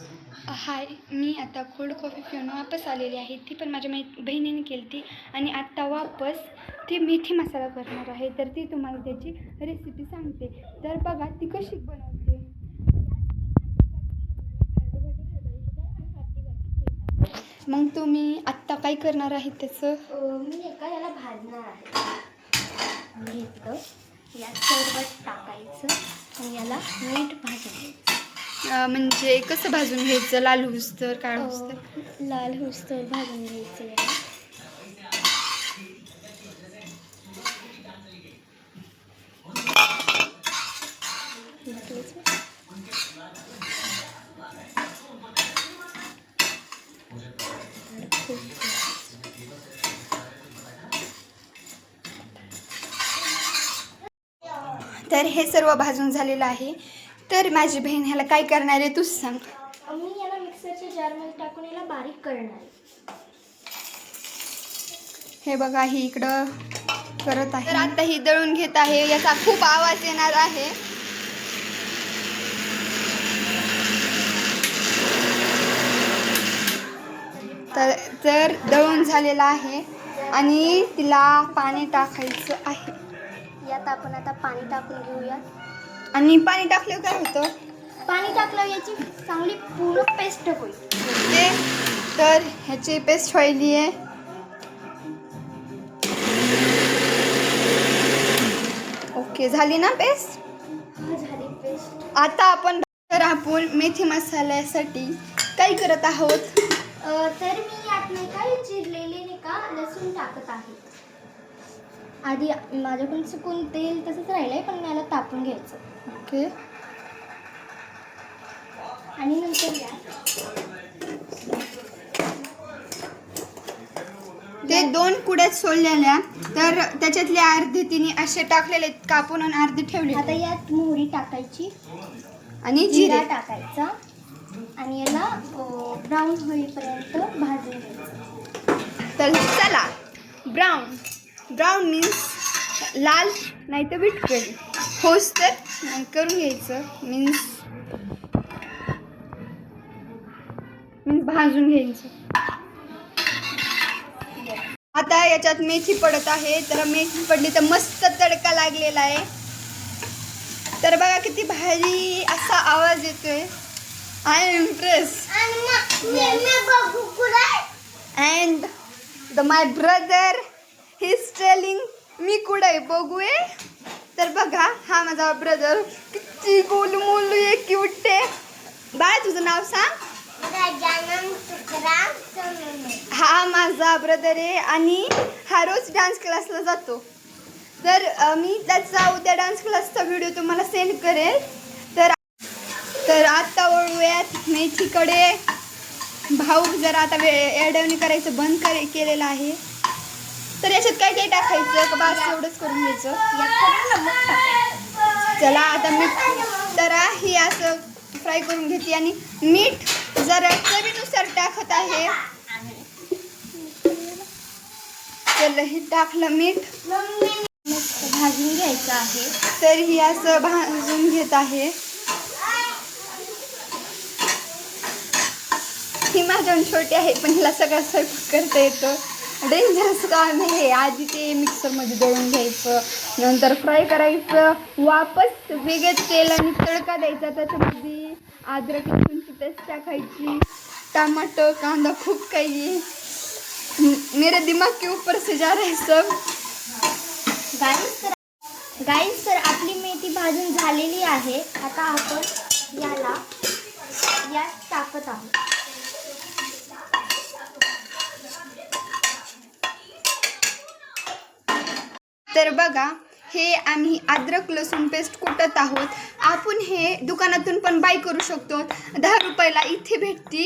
हाय, मी आता cold coffee पिऊन वापस आलेली आहे. ती पण माझ्या बहिणीने केली ती आणि आत्ता वापस ती मेथी मसाला करणार आहे. तर ती तुम्हाला त्याची रेसिपी सांगते. तर बघा ती कशी बनवते. मग तुम्ही आत्ता काय करणार आहे त्याचं? मी याला भाजणार आहे. घेतलं यात सर्व टाकायचं आणि याला मीठ भाजून घ्यायचं. म्हणजे कसं भाजून घ्यायचं? लाल होईस्तोवर काळ होईस्तोवर? लाल होईस्तोवर भाजून घ्यायचं याला. तर हे सर्व भाजून झालेलं आहे. तर माझी बहीण ह्याला काय करणार आहे तूच सांग. मी याला मिक्सरच्या जारमध्ये टाकून याला बारीक करणार आहे. हे बघा ही इकडं करत आहे. तर आता ही दळून घेत आहे. याचा खूप आवाज येणार आहे. तर दळून झालेला आहे आणि तिला पाणी टाकायचं आहे. यात आपण आता पाणी टाकून घेऊयात. आणि पाणी टाकल्यावर काय होतं? पाणी टाकल्यावर याची चांगली पूर्ण पेस्ट होईल. ओके, तर ह्याची पेस्ट व्हायली आहे. ओके, झाली ना पेस्ट? झाली पेस्ट. आता आपण मेथी मसाल्यासाठी काय करत आहोत? तर मी यात नाही का चिरलेले नाही का लसूण टाकत आहे. आधी माझ्याकडून चुकून तेल तसंच राहिलंय पण मला तापून घ्यायचं. ओके, आणि नंतर ते 2 कुड्यात सोललेल्या, तर त्याच्यातले अर्धे तिने असे टाकलेले कापून आणि अर्धे ठेवले. आता यात मोहरी टाकायची आणि जिरा जिरे टाकायचा आणि याला ब्राऊन होईपर्यंत भाजून घ्यायचं. तर चला, ब्राऊन मीन्स लाल नाही तर विटकरी होस तर करून घ्यायचं. मीन्स भाजून घ्यायचं. आता याच्यात मेथी पडत आहे. तर मेथी पडली तर मस्त तडका लागलेला आहे. तर बघा किती भारी असा आवाज येतोय. I am impress. And my brother he is telling me कुठे बघूये. तर बघा हा माझा ब्रदर किती गोलू मोलू आहे, क्यूट आहे. बाळा तुझं नाव सांग. हा माझा ब्रदर आहे आणि हा रोज डान्स क्लासला जातो. तर मी त्याचा उद्या डान्स क्लासचा व्हिडिओ तुम्हाला सेंड करेल. तर आत्ता वळूयात मेथीकडे. भाऊ जरा आता एडवणी करायचं बंद केलेलं आहे. तर याच्यात काय काय टाकायचं? बस एवढंच करून घ्यायचं. चला आता मीठ तर ही असं फ्राय करून घेते आणि मीठ जरा चवीनुसार टाकत आहे. चला हे टाकलं मीठ. मस्त भाजून घ्यायचं आहे. तर ही असं भाजून घेत आहे. ही माझ्याहून छोटी आहे पण हिला सगळं स्वयंपाक करता येतो. डेंजरस काम आहे. आधी ते मिक्सरमध्ये दळून घ्यायचं, नंतर फ्राय करायचं, वापस वेगळं तेल आणि तडका द्यायचा. त्याच्यामध्ये अद्रक लसूणची पेस्ट टाकायची, टमाटर कांदा खूप काही. मेरे दिमाग के ऊपर से जा रहा है सब. गाईस तर आपली मेथी भाजून झालेली आहे. आता आपण याला यात टाकत आहोत. तर बघा हे आम्ही अद्रक लसूण पेस्ट कुटत आहोत. आपण हे दुकानातून पण बाय करू शकतो. 10 रुपयाला इथे भेटती.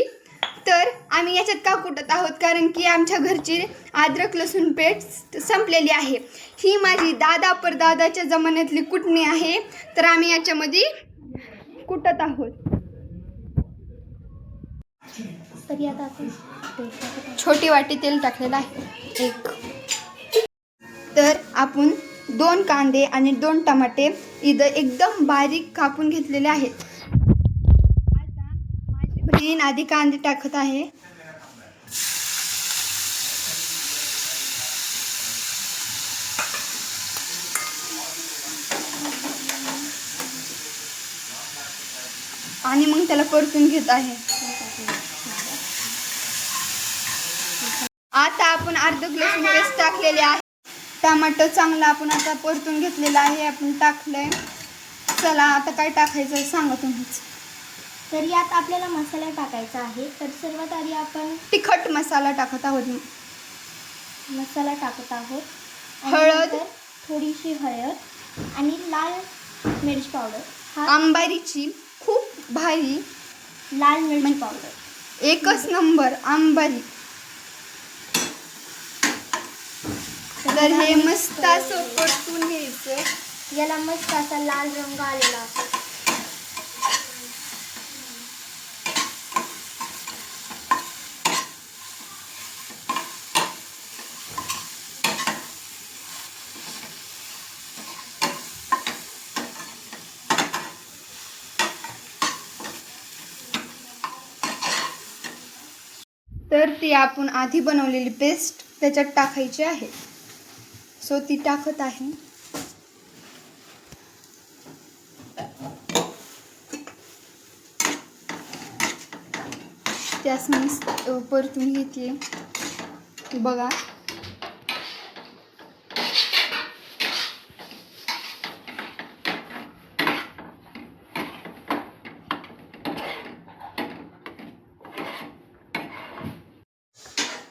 तर आम्ही याच्यात का कुटत आहोत? कारण की आमच्या घरची अद्रक लसूण पेस्ट संपलेली आहे. ही माझी दादा परदादाच्या जमान्यातली कुटणी आहे. तर आम्ही याच्यामध्ये कुटत आहोत. तरी आता आपण छोटी वाटी तेल टाकलेलं आहे 1. तर आपण 2 कांदे आणि 2 टमाटे इथं एकदम बारीक कापून घेतलेले आहेत. आता माझी मी आधी कांदे टाकत आहे. आणि मग त्याला परतून घेत आहे. आता आपण अर्धा लसूण पेस्ट टाकलेली आहे. टमाटर चांगला आपण आता परतून घेतलेला आहे. आपण टाकलंय. चला आता काय टाकायचं सांगा तुम्हीच. तर यात आपल्याला मसाला टाकायचा आहे. तर सर्वात आधी आपण तिखट मसाला टाकत आहोत. मसाला टाकत आहोत. हळद. नंतर थोडीशी हळद आणि लाल मिरच पावडर. आंबारीची खूप भारी लाल मिरच पावडर एकच नंबर आंबारी. तर हे मस्त असं परतून घ्यायचं. याला मस्त असा लाल रंग आलेला आहे. तर ती आपण आधी बनवलेली पेस्ट त्याच्यात टाकायची आहे. सो ती टाकत आहे. त्यास मस्त परतून घेतली बघा.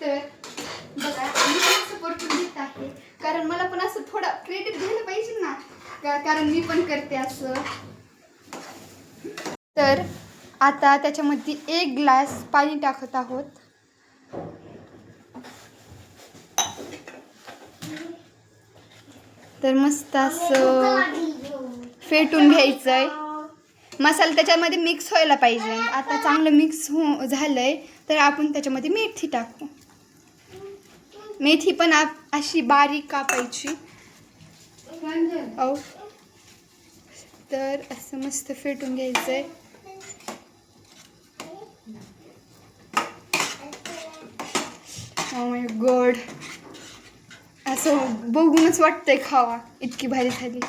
तर बघा मी असं परतून घेत आहे कारण मला पण असं थोडा क्रेडिट घ्यायला पाहिजे ना, कारण मी पण करते असं. तर आता त्याच्यामध्ये 1 ग्लास पाणी टाकत आहोत. तर मस्त असं फेटून घ्यायचंय. मसाला त्याच्यामध्ये मिक्स व्हायला पाहिजे. आता चांगलं मिक्स झालंय तर आपण त्याच्यामध्ये मेथी टाकू. मेथी पण अशी बारीक कापायची. तर असं मस्त फेटून घ्यायचंय. ओ माय गॉड, असं बघूनच वाटतंय खावा. इतकी भारी झाली.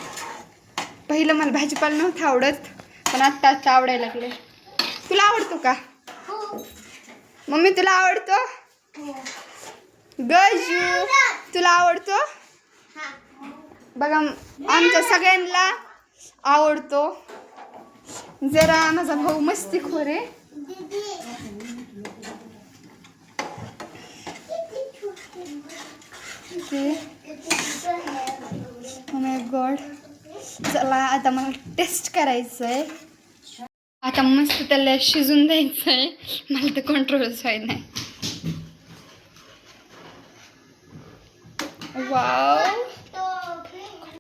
पहिलं मला भाजीपाला नव्हतं आवडत पण आता आवडायला लागले. तुला आवडतो का मम्मी? तुला आवडतो? गजू तुला आवडतो? बघा आमच्या सगळ्यांना आवडतो. जरा माझा भाऊ मस्तीखोर आहे. Oh my God. चला आता मला टेस्ट करायचंय. आता मस्त त्याला शिजून द्यायचंय. मला तर कंट्रोलच व्हायला नाही. वाव